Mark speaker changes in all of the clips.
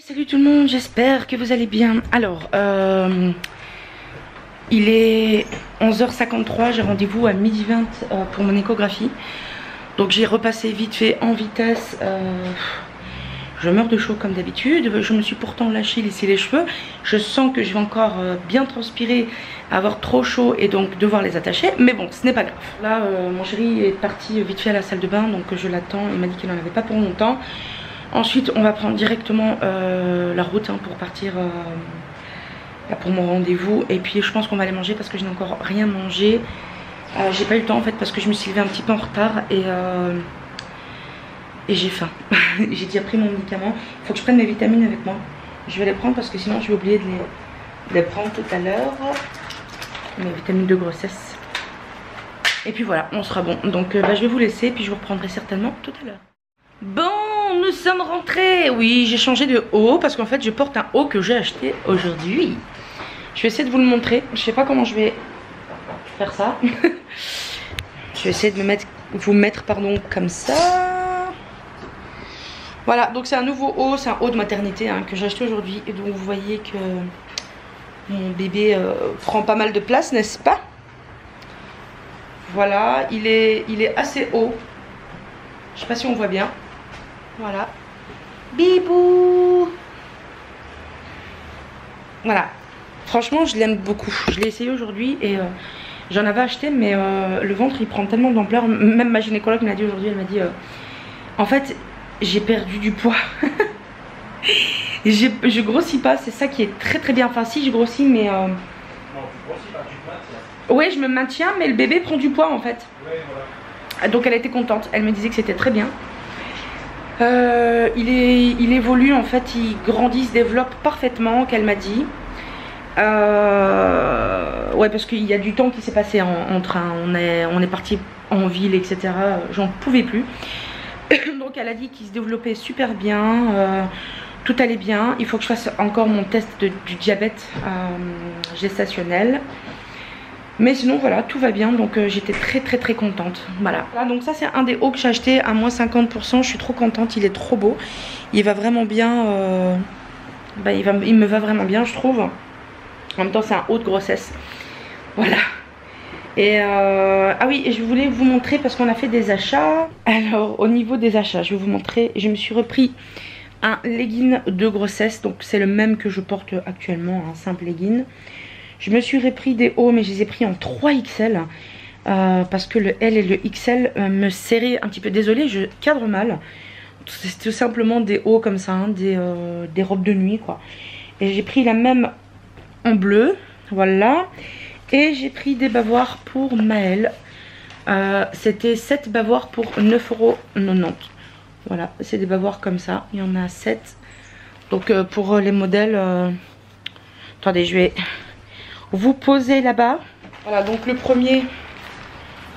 Speaker 1: Salut tout le monde, j'espère que vous allez bien. Alors, il est 11h53, j'ai rendez-vous à 12h20 pour mon échographie. Donc j'ai repassé vite fait en vitesse. Je meurs de chaud comme d'habitude. Je me suis pourtant laissé les cheveux. Je sens que je vais encore bien transpirer, avoir trop chaud et donc devoir les attacher. Mais bon, ce n'est pas grave. Là, mon chéri est parti vite fait à la salle de bain, donc je l'attends. Il m'a dit qu'il n'en avait pas pour longtemps. Ensuite, on va prendre directement la route pour partir pour mon rendez-vous. Et puis, je pense qu'on va aller manger parce que je n'ai encore rien mangé. J'ai pas eu le temps en fait parce que je me suis levée un petit peu en retard et j'ai faim. J'ai déjà pris mon médicament. Il faut que je prenne mes vitamines avec moi. Je vais les prendre parce que sinon je vais oublier de les prendre tout à l'heure. Mes vitamines de grossesse. Et puis voilà, on sera bon. Donc je vais vous laisser puis je vous reprendrai certainement tout à l'heure. Bon, nous sommes rentrés. Oui, j'ai changé de haut parce qu'en fait je porte un haut que j'ai acheté aujourd'hui. Je vais essayer de vous le montrer. Je sais pas comment je vais faire ça. Je vais essayer de vous mettre comme ça. Voilà, donc c'est un nouveau haut, c'est un haut de maternité que j'ai acheté aujourd'hui. Et donc vous voyez que mon bébé prend pas mal de place, n'est-ce pas? Voilà, il est assez haut. Je sais pas si on voit bien. Voilà. Bibou. Voilà. Franchement, je l'aime beaucoup. Je l'ai essayé aujourd'hui et j'en avais acheté, mais le ventre il prend tellement d'ampleur. Même ma gynécologue m'a dit aujourd'hui, elle m'a dit en fait, j'ai perdu du poids. Je grossis pas, c'est ça qui est très très bien. Enfin, si je grossis, mais. Non, tu grossis pas, tu te maintiens. Ouais, je me maintiens, mais le bébé prend du poids en fait. Ouais, voilà. Donc elle était contente, elle me disait que c'était très bien. Il évolue en fait, il grandit, il se développe parfaitement, qu'elle m'a dit. Ouais, parce qu'il y a du temps qui s'est passé en train. On est parti en ville, etc. J'en pouvais plus. Donc elle a dit qu'il se développait super bien, tout allait bien. Il faut que je fasse encore mon test du diabète gestationnel. Mais sinon voilà, tout va bien, donc j'étais très contente. Voilà, donc ça c'est un des hauts que j'ai acheté à moins 50%. Je suis trop contente, il est trop beau. Il va vraiment bien, il me va vraiment bien je trouve. En même temps c'est un haut de grossesse. Voilà. Et ah oui, et je voulais vous montrer parce qu'on a fait des achats. Alors au niveau des achats, je vais vous montrer. Je me suis repris un legging de grossesse. Donc c'est le même que je porte actuellement, un simple legging. Je me suis repris des hauts, mais je les ai pris en 3XL parce que le L et le XL me serraient un petit peu. Désolée, je cadre mal. C'est tout simplement des hauts comme ça, des robes de nuit quoi. Et j'ai pris la même en bleu, voilà. Et j'ai pris des bavoirs pour Maëlle. C'était 7 bavoirs pour 9,90 €. Voilà, c'est des bavoirs comme ça. Il y en a 7. Donc pour les modèles... Attendez, je vais vous poser là-bas. Voilà, donc le premier,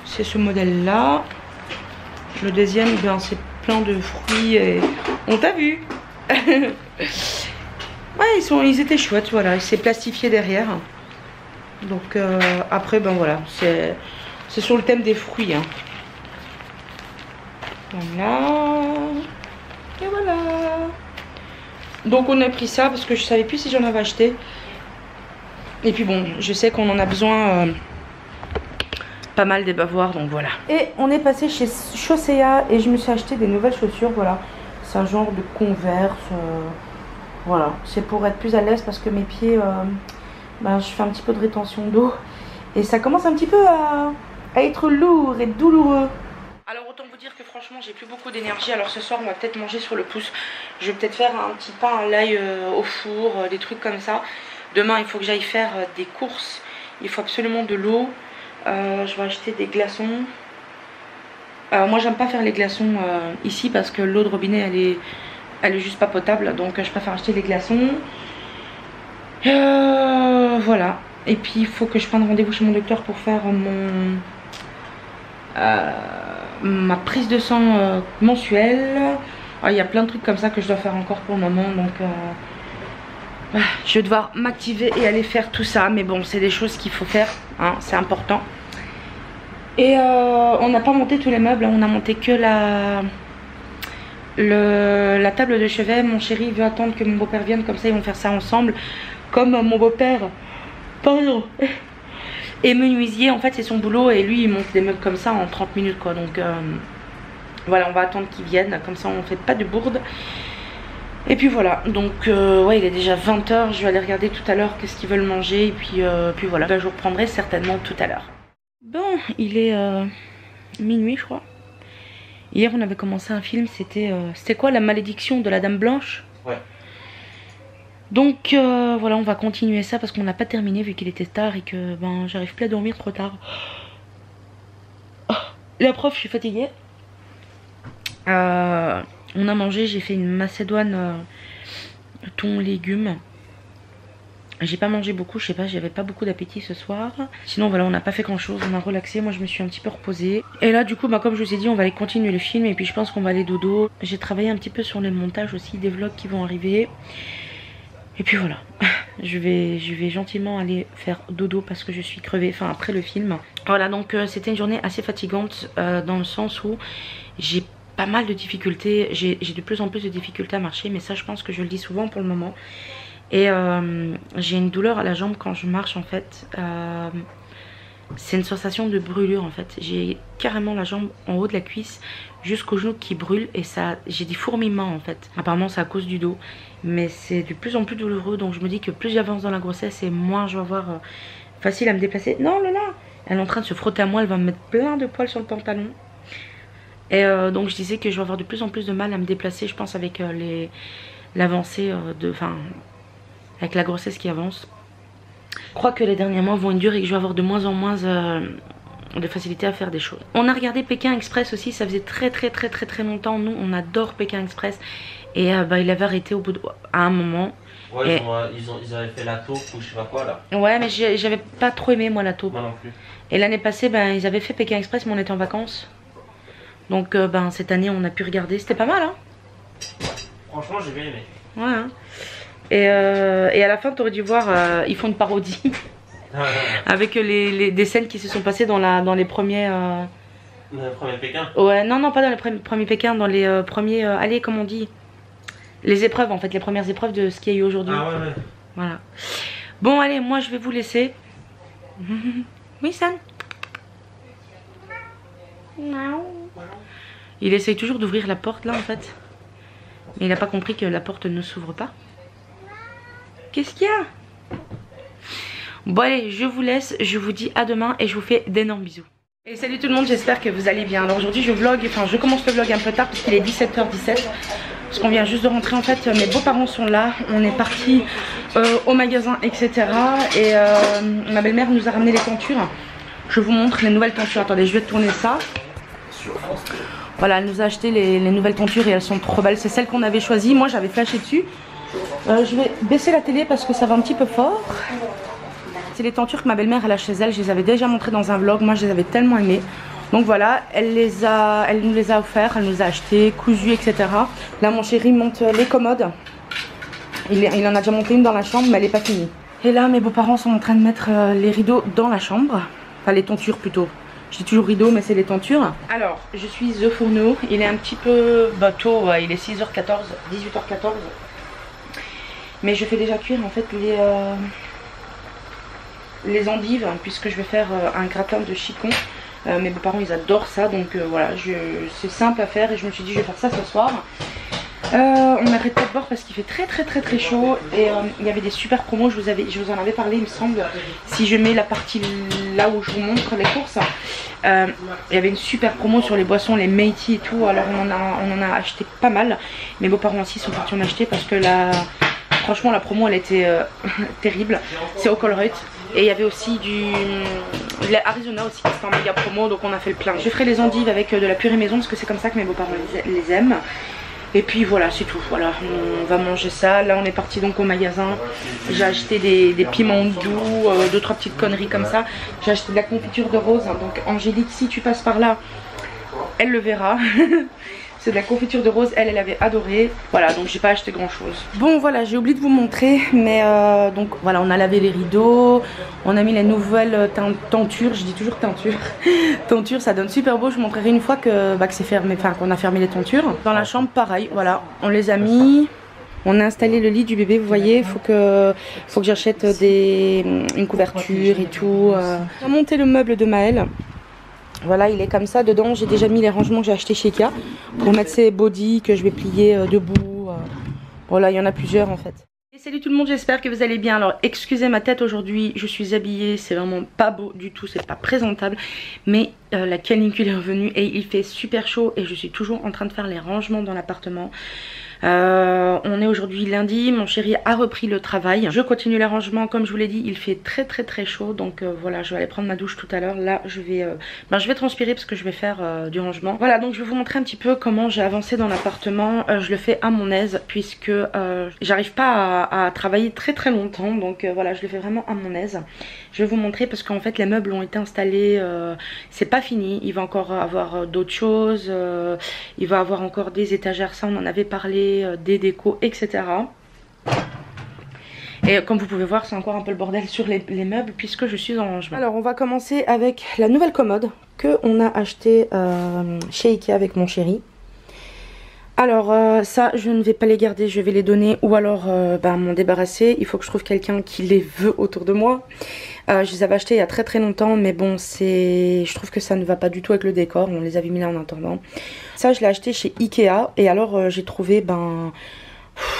Speaker 1: c'est ce modèle-là. Le deuxième, ben, c'est plein de fruits. Et... On t'a vu. Ouais, ils étaient chouettes, voilà. C'est plastifié derrière. Donc après ben voilà, c'est sur le thème des fruits Voilà. Et voilà. Donc on a pris ça parce que je savais plus si j'en avais acheté. Et puis bon, je sais qu'on en a besoin pas mal des bavoirs, donc voilà. Et on est passé chez Chaussea et je me suis acheté des nouvelles chaussures, voilà. C'est un genre de Converse, voilà. C'est pour être plus à l'aise parce que mes pieds... je fais un petit peu de rétention d'eau et ça commence un petit peu à être lourd et douloureux. Alors autant vous dire que franchement j'ai plus beaucoup d'énergie. Alors ce soir on va peut-être manger sur le pouce. Je vais peut-être faire un petit pain à l'ail au four, des trucs comme ça. Demain il faut que j'aille faire des courses. Il faut absolument de l'eau. Je vais acheter des glaçons. Moi j'aime pas faire les glaçons ici parce que l'eau de robinet elle est juste pas potable. Donc je préfère acheter les glaçons. Voilà. Et puis il faut que je prenne rendez-vous chez mon docteur pour faire ma prise de sang mensuelle. Il y a plein de trucs comme ça que je dois faire encore pour le moment. Donc je vais devoir m'activer et aller faire tout ça. Mais bon, c'est des choses qu'il faut faire, c'est important. Et on n'a pas monté tous les meubles, on a monté que la table de chevet, mon chéri veut attendre que mon beau-père vienne, comme ça ils vont faire ça ensemble. Comme mon beau-père, pardon, est menuisier, en fait c'est son boulot et lui il monte des meubles comme ça en 30 minutes quoi. Donc voilà, on va attendre qu'ils viennent, comme ça on fait pas de bourde. Et puis voilà, donc ouais il est déjà 20 h, je vais aller regarder tout à l'heure qu'est-ce qu'ils veulent manger. Et puis voilà, ben, je vous reprendrai certainement tout à l'heure. Bon, il est minuit je crois. Hier on avait commencé un film, c'était quoi, La Malédiction de la Dame Blanche? Ouais. Donc voilà, on va continuer ça parce qu'on n'a pas terminé vu qu'il était tard et que ben j'arrive plus à dormir trop tard. Oh, la prof, je suis fatiguée. On a mangé, j'ai fait une macédoine thon légumes. J'ai pas mangé beaucoup, je sais pas, j'avais pas beaucoup d'appétit ce soir. Sinon voilà, on n'a pas fait grand chose, on a relaxé, moi je me suis un petit peu reposée. Et là du coup, bah, comme je vous ai dit, on va aller continuer le film et puis je pense qu'on va aller dodo. J'ai travaillé un petit peu sur le montage aussi des vlogs qui vont arriver. Et puis voilà, je vais gentiment aller faire dodo parce que je suis crevée, enfin après le film. Voilà, donc c'était une journée assez fatigante dans le sens où j'ai pas mal de difficultés. J'ai de plus en plus de difficultés à marcher, mais ça je pense que je le dis souvent pour le moment. Et j'ai une douleur à la jambe quand je marche en fait. C'est une sensation de brûlure en fait. J'ai carrément la jambe en haut de la cuisse jusqu'au genou qui brûle et ça, j'ai des fourmillements en fait. Apparemment c'est à cause du dos, mais c'est de plus en plus douloureux. Donc je me dis que plus j'avance dans la grossesse et moins je vais avoir facile à me déplacer. Non Lola, elle est en train de se frotter à moi, elle va me mettre plein de poils sur le pantalon. Et donc je disais que je vais avoir de plus en plus de mal à me déplacer, je pense avec l'avancée avec la grossesse qui avance. Je crois que les derniers mois vont être durs et que je vais avoir de moins en moins de facilité à faire des choses. On a regardé Pékin Express aussi, ça faisait très longtemps. Nous on adore Pékin Express et bah, il avait arrêté au bout à un moment. Ouais, et ils avaient fait la taupe ou je sais pas quoi là. Ouais, mais j'avais pas trop aimé moi la taupe. Moi non plus. Et l'année passée ben, ils avaient fait Pékin Express mais on était en vacances. Donc ben, cette année on a pu regarder, c'était pas mal hein. Franchement j'ai bien aimé. Ouais hein. Et à la fin tu aurais dû voir, ils font une parodie avec des scènes qui se sont passées dans les premiers... Dans les premiers Pékin. Ouais, non pas dans les premiers Pékin, dans les premiers... allez, comment on dit, les épreuves en fait, les premières épreuves de ce qu'il y a eu aujourd'hui. Ah ouais. Voilà. Bon allez, moi je vais vous laisser. Oui San. Il essaye toujours d'ouvrir la porte là en fait. Mais il n'a pas compris que la porte ne s'ouvre pas. Qu'est-ce qu'il y a? Bon allez, je vous laisse, je vous dis à demain et je vous fais d'énormes bisous. Et salut tout le monde, j'espère que vous allez bien. Alors aujourd'hui je commence le vlog un peu tard parce qu'il est 17h17. Parce qu'on vient juste de rentrer en fait, mes beaux-parents sont là. On est parti au magasin etc. Et ma belle-mère nous a ramené les tentures. Je vous montre les nouvelles tentures, attendez je vais tourner ça. Voilà, elle nous a acheté les nouvelles tentures et elles sont trop belles. C'est celles qu'on avait choisies, moi j'avais flashé dessus. Je vais baisser la télé parce que ça va un petit peu fort. C'est les tentures que ma belle-mère elle a chez elle. Je les avais déjà montrées dans un vlog. Moi je les avais tellement aimées. Donc voilà, elle nous les a offertes. Elle nous a achetées, cousues, etc. Là mon chéri monte les commodes. Il en a déjà monté une dans la chambre mais elle n'est pas finie. Et là mes beaux-parents sont en train de mettre les rideaux dans la chambre. Enfin les tentures plutôt. Je dis toujours rideau mais c'est les tentures. Alors je suis au fourneau. Il est un petit peu tôt. Il est 6h14, 18h14. Mais je fais déjà cuire en fait les endives puisque je vais faire un gratin de chicon. Mes beaux-parents ils adorent ça donc voilà, c'est simple à faire et je me suis dit je vais faire ça ce soir. On n'arrête pas de boire parce qu'il fait très chaud et il y avait des super promos, je vous en avais parlé il me semble. Si je mets la partie là où je vous montre les courses, il y avait une super promo sur les boissons, les Meiji et tout, alors on en a acheté pas mal. Mes beaux-parents aussi sont partis en acheter parce que franchement la promo elle était terrible. C'est au Colruyt. Et il y avait aussi de l'Arizona aussi qui était en méga promo, donc on a fait le plein. Je ferai les endives avec de la purée maison parce que c'est comme ça que mes beaux-parents les aiment. Et puis voilà, c'est tout. Voilà, on va manger ça. Là on est parti donc au magasin. J'ai acheté des piments doux, 2-3 petites conneries comme ça. J'ai acheté de la confiture de rose. Donc Angélique, si tu passes par là, elle le verra. C'est de la confiture de rose, elle avait adoré. Voilà, donc j'ai pas acheté grand chose. Bon voilà, j'ai oublié de vous montrer, mais donc voilà, on a lavé les rideaux, on a mis les nouvelles tentures, je dis toujours teinture. Tentures, ça donne super beau, je vous montrerai une fois que c'est fermé, enfin qu'on a fermé les tentures. Dans la chambre pareil, voilà, on les a mis. On a installé le lit du bébé, vous voyez, faut que j'achète une couverture et tout. On a monté le meuble de Maëlle. Voilà, il est comme ça. Dedans, j'ai déjà mis les rangements que j'ai achetés chez Ikea pour mettre ces bodys que je vais plier debout. Voilà, il y en a plusieurs en fait. Et salut tout le monde, j'espère que vous allez bien. Alors, excusez ma tête aujourd'hui, je suis habillée, c'est vraiment pas beau du tout, c'est pas présentable. Mais la canicule est revenue et il fait super chaud et je suis toujours en train de faire les rangements dans l'appartement. On est aujourd'hui lundi, mon chéri a repris le travail. Je continue les rangements, comme je vous l'ai dit, il fait très chaud. Donc voilà, je vais aller prendre ma douche tout à l'heure. Là je vais transpirer parce que je vais faire du rangement. Voilà, donc je vais vous montrer un petit peu comment j'ai avancé dans l'appartement. Je le fais à mon aise puisque j'arrive pas à travailler très longtemps. Donc voilà, je le fais vraiment à mon aise. Je vais vous montrer parce qu'en fait les meubles ont été installés, c'est pas fini, il va encore avoir d'autres choses, il va avoir encore des étagères, ça on en avait parlé, des décos, etc. Et comme vous pouvez voir, c'est encore un peu le bordel sur les meubles puisque je suis en rangement. Alors on va commencer avec la nouvelle commode que on a acheté chez Ikea avec mon chéri. Alors ça je ne vais pas les garder, je vais les donner ou alors m'en débarrasser. Il faut que je trouve quelqu'un qui les veut autour de moi. Je les avais achetés il y a très longtemps, mais bon je trouve que ça ne va pas du tout avec le décor. On les avait mis là en attendant. Ça je l'ai acheté chez Ikea et alors j'ai trouvé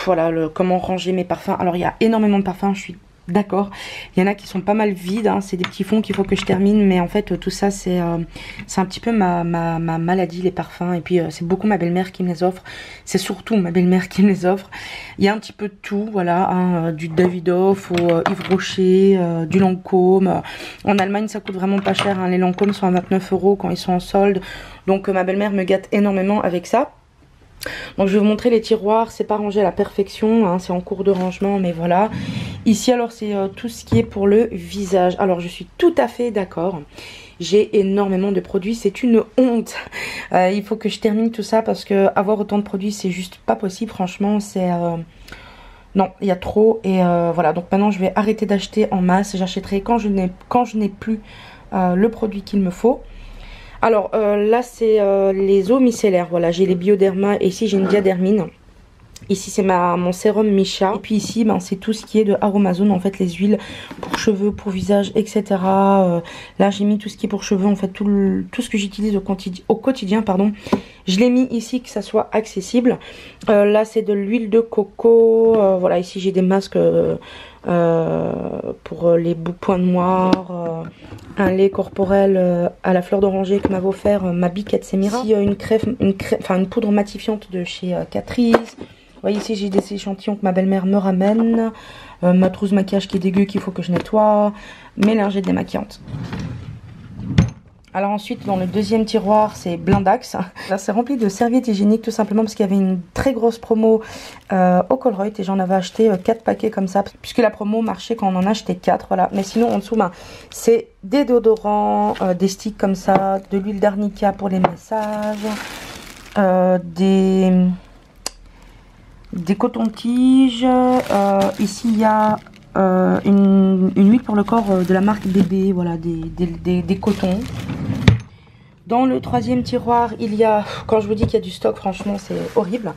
Speaker 1: voilà comment ranger mes parfums. Alors il y a énormément de parfums, je suis d'accord. Il y en a qui sont pas mal vides, hein. C'est des petits fonds qu'il faut que je termine, mais en fait tout ça c'est un petit peu ma maladie, les parfums. Et puis c'est beaucoup ma belle-mère qui me les offre, c'est surtout ma belle-mère qui me les offre. Il y a un petit peu de tout, voilà, hein, du Davidoff au Yves Rocher, du Lancôme. En Allemagne ça coûte vraiment pas cher, hein. Les Lancôme sont à 29 € quand ils sont en solde, donc ma belle-mère me gâte énormément avec ça. Donc je vais vous montrer les tiroirs, c'est pas rangé à la perfection, hein, c'est en cours de rangement, mais voilà. Ici alors c'est tout ce qui est pour le visage. Alors je suis tout à fait d'accord, j'ai énormément de produits, c'est une honte. Il faut que je termine tout ça parce que avoir autant de produits c'est juste pas possible, franchement c'est... Non, il y a trop et voilà, donc maintenant je vais arrêter d'acheter en masse, j'achèterai quand je n'ai plus le produit qu'il me faut. Alors là c'est les eaux micellaires, voilà, j'ai les Bioderma et ici j'ai une Diadermine. Ici c'est mon sérum Micha. Et puis ici c'est tout ce qui est de Aromazone, en fait les huiles pour cheveux, pour visage, etc. Là j'ai mis tout ce qui est pour cheveux, en fait tout ce que j'utilise au quotidien, pardon. Je l'ai mis ici que ça soit accessible. Là c'est de l'huile de coco, voilà, ici j'ai des masques pour les points noirs, un lait corporel à la fleur d'oranger que m'avait offert ma biquette Semira. Ici une poudre matifiante de chez Catrice. Vous voyez ici j'ai des échantillons que ma belle-mère me ramène, ma trousse maquillage qui est dégueu qu'il faut que je nettoie, mes lingettes démaquillantes. Alors ensuite dans le deuxième tiroir c'est Blindax. Là c'est rempli de serviettes hygiéniques tout simplement parce qu'il y avait une très grosse promo au Colruyt et j'en avais acheté 4 paquets comme ça puisque la promo marchait quand on en achetait 4, voilà. Mais sinon en dessous c'est des déodorants, des sticks comme ça, de l'huile d'arnica pour les massages, des cotons-tiges, ici il y a une huile pour le corps de la marque Bébé, voilà, des cotons. Dans le troisième tiroir il y a, quand je vous dis qu'il y a du stock, franchement c'est horrible,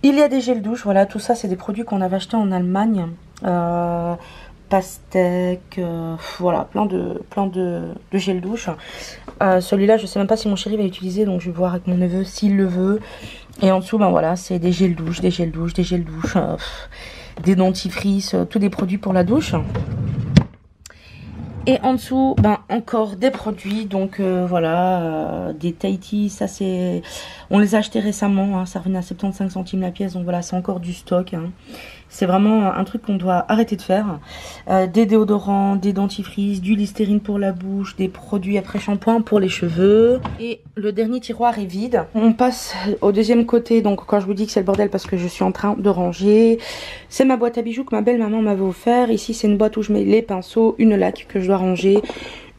Speaker 1: il y a des gels douche, voilà, tout ça c'est des produits qu'on avait achetés en Allemagne, pastèque, voilà, plein de gels douche. Celui-là je sais même pas si mon chéri va l'utiliser, donc je vais voir avec mon neveu s'il le veut. Et en dessous voilà, c'est des gels douche, des dentifrices, tous des produits pour la douche. Et en dessous encore des produits, donc voilà, des Tahiti, ça c'est, on les a achetés récemment, hein, ça revenait à 75 centimes la pièce, donc voilà, c'est encore du stock, hein. C'est vraiment un truc qu'on doit arrêter de faire. Des déodorants, des dentifrices, du Listerine pour la bouche, des produits après shampoing pour les cheveux. Et le dernier tiroir est vide. On passe au deuxième côté, donc quand je vous dis que c'est le bordel parce que je suis en train de ranger. C'est ma boîte à bijoux que ma belle maman m'avait offert. Ici c'est une boîte où je mets les pinceaux, une laque que je dois ranger,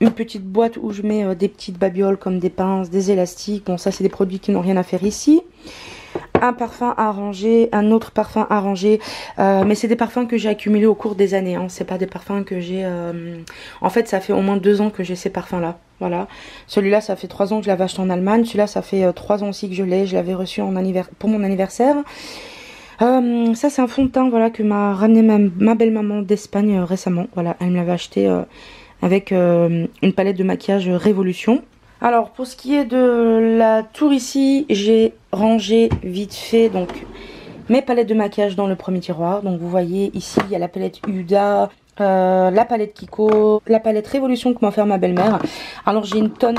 Speaker 1: une petite boîte où je mets des petites babioles comme des pinces, des élastiques. Bon, ça c'est des produits qui n'ont rien à faire ici. Un parfum à ranger, un autre parfum à ranger, mais c'est des parfums que j'ai accumulés au cours des années, hein. C'est pas des parfums que j'ai... En fait ça fait au moins 2 ans que j'ai ces parfums là, voilà. Celui-là ça fait 3 ans que je l'avais acheté en Allemagne, celui-là ça fait 3 ans aussi que je l'avais reçu pour mon anniversaire. Ça c'est un fond de teint, voilà, que m'a ramené ma belle maman d'Espagne récemment, voilà, elle me l'avait acheté avec une palette de maquillage Révolution. Alors pour ce qui est de la tour ici, j'ai rangé vite fait donc mes palettes de maquillage dans le premier tiroir. Donc vous voyez ici il y a la palette Huda, la palette Kiko, la palette Révolution que m'a offert ma belle-mère. Alors j'ai une tonne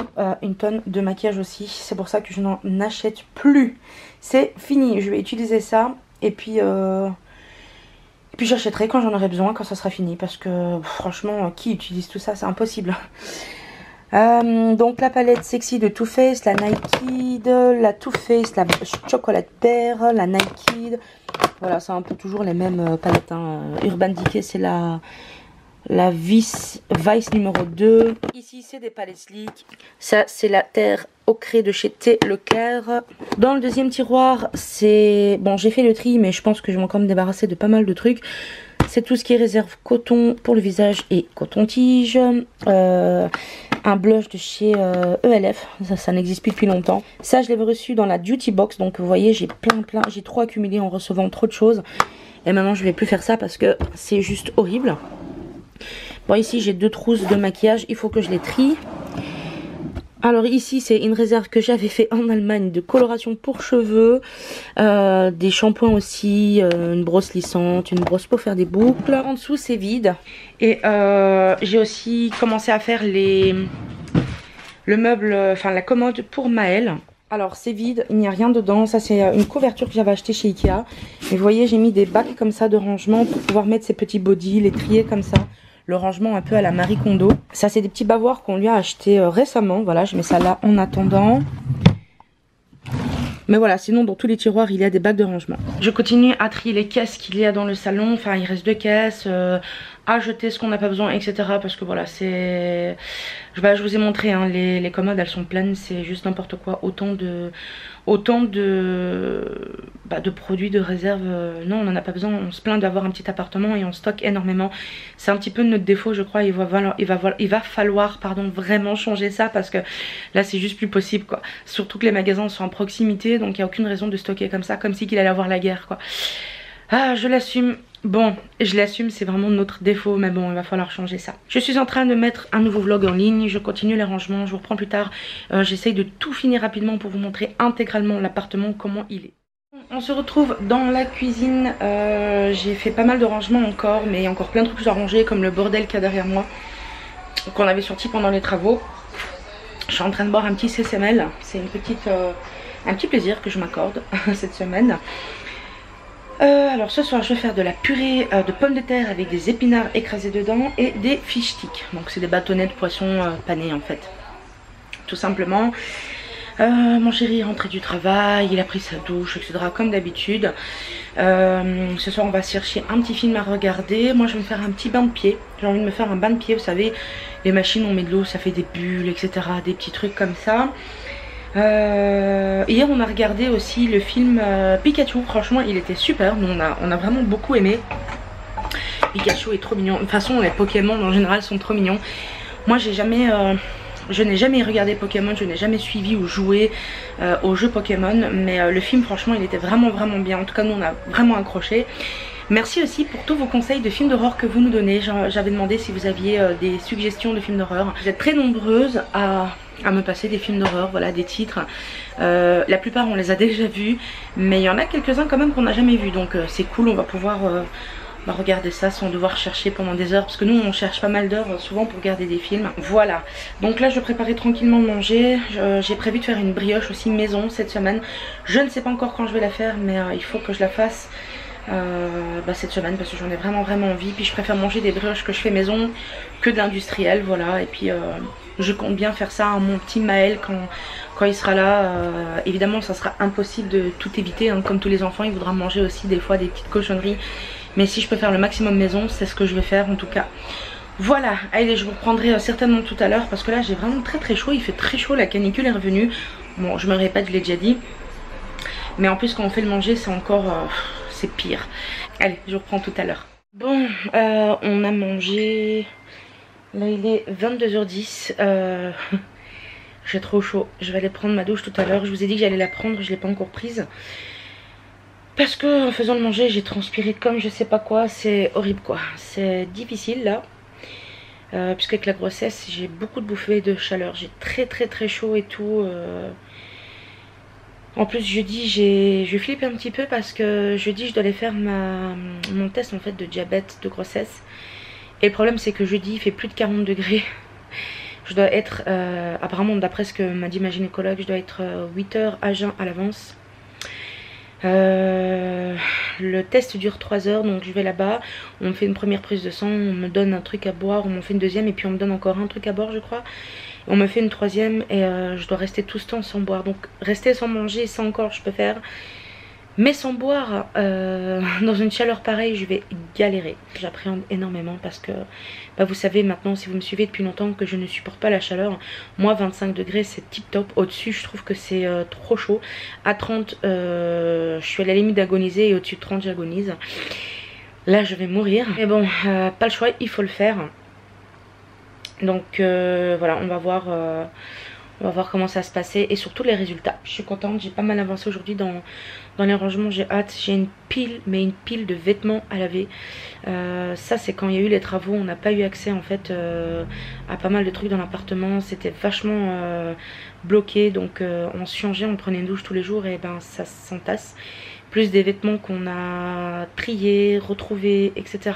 Speaker 1: de maquillage aussi, c'est pour ça que je n'en achète plus. C'est fini, je vais utiliser ça et puis j'achèterai quand j'en aurai besoin, quand ça sera fini, parce que franchement qui utilise tout ça, c'est impossible. Donc la palette Sexy de Too Faced, la Nike, la Too Faced, la Chocolate Bear, la Nike. Voilà, c'est un peu toujours les mêmes palettes, hein. Urban Decay, c'est la Vice numéro 2. Ici, c'est des palettes Sleek. Ça, c'est la Terre Ocré de chez T. Leclerc. Dans le deuxième tiroir, c'est... Bon, j'ai fait le tri, mais je pense que je vais encore me débarrasser de pas mal de trucs. C'est tout ce qui est réserve coton pour le visage et coton-tige. Un blush de chez ELF, ça n'existe plus depuis longtemps. Ça je l'avais reçu dans la Duty Box, donc vous voyez j'ai j'ai trop accumulé en recevant trop de choses. Et maintenant je vais plus faire ça parce que c'est juste horrible. Bon ici j'ai 2 trousses de maquillage, il faut que je les trie. Alors ici c'est une réserve que j'avais fait en Allemagne de coloration pour cheveux, des shampoings aussi, une brosse lissante, une brosse pour faire des boucles. En dessous c'est vide et j'ai aussi commencé à faire le meuble, enfin la commode pour Maëlle. Alors c'est vide, il n'y a rien dedans, ça c'est une couverture que j'avais achetée chez Ikea. Et vous voyez j'ai mis des bacs comme ça de rangement pour pouvoir mettre ces petits bodys, les trier comme ça. Le rangement un peu à la Marie Kondo. Ça c'est des petits bavoirs qu'on lui a acheté récemment. Voilà, je mets ça là en attendant. Mais voilà, sinon dans tous les tiroirs il y a des bacs de rangement. Je continue à trier les caisses qu'il y a dans le salon. Enfin il reste 2 caisses, à jeter ce qu'on n'a pas besoin, etc. Parce que voilà, c'est... je vous ai montré, hein, les commodes elles sont pleines, c'est juste n'importe quoi. Autant de produits de réserve, non on n'en a pas besoin. On se plaint d'avoir un petit appartement et on stocke énormément. C'est un petit peu notre défaut je crois. Il va falloir vraiment changer ça parce que là c'est juste plus possible quoi. Surtout que les magasins sont en proximité donc il n'y a aucune raison de stocker comme ça, comme si qu'il allait avoir la guerre quoi. Ah je l'assume. Bon, je l'assume, c'est vraiment notre défaut, mais bon, il va falloir changer ça. Je suis en train de mettre un nouveau vlog en ligne, je continue les rangements, je vous reprends plus tard. J'essaye de tout finir rapidement pour vous montrer intégralement l'appartement, comment il est. On se retrouve dans la cuisine, j'ai fait pas mal de rangements encore, mais il y a encore plein de trucs à ranger, comme le bordel qu'il y a derrière moi, qu'on avait sorti pendant les travaux. Je suis en train de boire un petit CCML, c'est un petit plaisir que je m'accorde cette semaine. Alors ce soir je vais faire de la purée de pommes de terre avec des épinards écrasés dedans et des fish sticks. Donc c'est des bâtonnets de poisson panés en fait. Tout simplement. Mon chéri est rentré du travail, il a pris sa douche, etc. comme d'habitude. Ce soir on va chercher un petit film à regarder. Moi je vais me faire un petit bain de pied. J'ai envie de me faire un bain de pied, vous savez, les machines on met de l'eau, ça fait des bulles, etc. Des petits trucs comme ça. Hier on a regardé aussi le film Pikachu, franchement il était super, nous on a vraiment beaucoup aimé. Pikachu est trop mignon, de toute façon les Pokémon en général sont trop mignons. Moi je n'ai jamais regardé Pokémon, je n'ai jamais suivi ou joué aux jeux Pokémon, mais le film franchement il était vraiment bien, en tout cas nous on a vraiment accroché. Merci aussi pour tous vos conseils de films d'horreur que vous nous donnez. J'avais demandé si vous aviez des suggestions de films d'horreur. Vous êtes très nombreuses à me passer des films d'horreur, voilà, des titres. La plupart on les a déjà vus, mais il y en a quelques-uns quand même qu'on n'a jamais vus. Donc c'est cool, on va pouvoir regarder ça sans devoir chercher pendant des heures. Parce que nous on cherche pas mal d'heures souvent pour regarder des films. Voilà, donc là je vais préparer tranquillement de manger. J'ai prévu de faire une brioche aussi maison cette semaine. Je ne sais pas encore quand je vais la faire, mais il faut que je la fasse cette semaine parce que j'en ai vraiment envie. Puis je préfère manger des brioches que je fais maison que de l'industriel, voilà. Et puis je compte bien faire ça à mon petit Maël quand il sera là. Évidemment ça sera impossible de tout éviter, hein. Comme tous les enfants il voudra manger aussi des fois des petites cochonneries, mais si je peux faire le maximum maison c'est ce que je vais faire en tout cas. Voilà, allez, je vous reprendrai certainement tout à l'heure parce que là j'ai vraiment très chaud, il fait très chaud, la canicule est revenue. Bon, je me répète, je l'ai déjà dit. Mais en plus quand on fait le manger c'est encore, c'est pire. Allez, je vous reprends tout à l'heure. Bon, on a mangé, là il est 22h10. J'ai trop chaud, je vais aller prendre ma douche tout à l'heure. Je vous ai dit que j'allais la prendre, je ne l'ai pas encore prise. Parce que en faisant le manger j'ai transpiré comme je sais pas quoi, c'est horrible quoi. C'est difficile là. Puisqu'avec la grossesse j'ai beaucoup de bouffées de chaleur, j'ai très chaud et tout. En plus jeudi je flippe un petit peu parce que jeudi je dois aller faire mon test en fait de diabète de grossesse. Et le problème c'est que jeudi il fait plus de 40 degrés. Je dois être, apparemment d'après ce que m'a dit ma gynécologue, je dois être 8 heures à jeun à l'avance. Le test dure 3 heures, donc je vais là-bas, on me fait une première prise de sang, on me donne un truc à boire, on m'en fait une deuxième et puis on me donne encore un truc à boire je crois. On me fait une troisième et je dois rester tout ce temps sans boire, donc rester sans manger ça encore je peux faire. Mais sans boire, dans une chaleur pareille, je vais galérer. J'appréhende énormément parce que, bah, vous savez maintenant, si vous me suivez depuis longtemps, que je ne supporte pas la chaleur. Moi, 25 degrés, c'est tip top. Au-dessus, je trouve que c'est trop chaud. À 30, je suis à la limite d'agoniser et au-dessus de 30, j'agonise. Là, je vais mourir. Mais bon, pas le choix, il faut le faire. Donc, voilà, on va voir... on va voir comment ça va se passer et surtout les résultats. Je suis contente, j'ai pas mal avancé aujourd'hui dans les rangements, j'ai hâte. J'ai une pile, mais une pile de vêtements à laver. Ça c'est quand il y a eu les travaux, on n'a pas eu accès en fait à pas mal de trucs dans l'appartement. C'était vachement bloqué, donc on se changeait, on prenait une douche tous les jours et ben ça s'entasse. Plus des vêtements qu'on a triés, retrouvés, etc.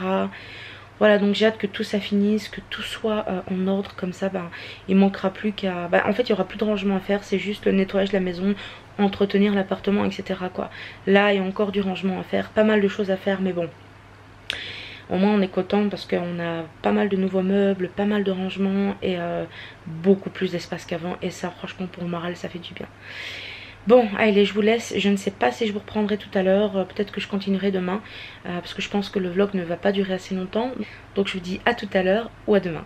Speaker 1: Voilà, donc j'ai hâte que tout ça finisse, que tout soit en ordre, comme ça ben, il manquera plus qu'à... en fait il n'y aura plus de rangement à faire, c'est juste le nettoyage de la maison, entretenir l'appartement, etc. quoi. Là il y a encore du rangement à faire, pas mal de choses à faire, mais bon. Au moins on est content parce qu'on a pas mal de nouveaux meubles, pas mal de rangements et beaucoup plus d'espace qu'avant. Et ça franchement pour le moral ça fait du bien. Bon, allez, je vous laisse. Je ne sais pas si je vous reprendrai tout à l'heure. Peut-être que je continuerai demain. Parce que je pense que le vlog ne va pas durer assez longtemps. Donc je vous dis à tout à l'heure ou à demain.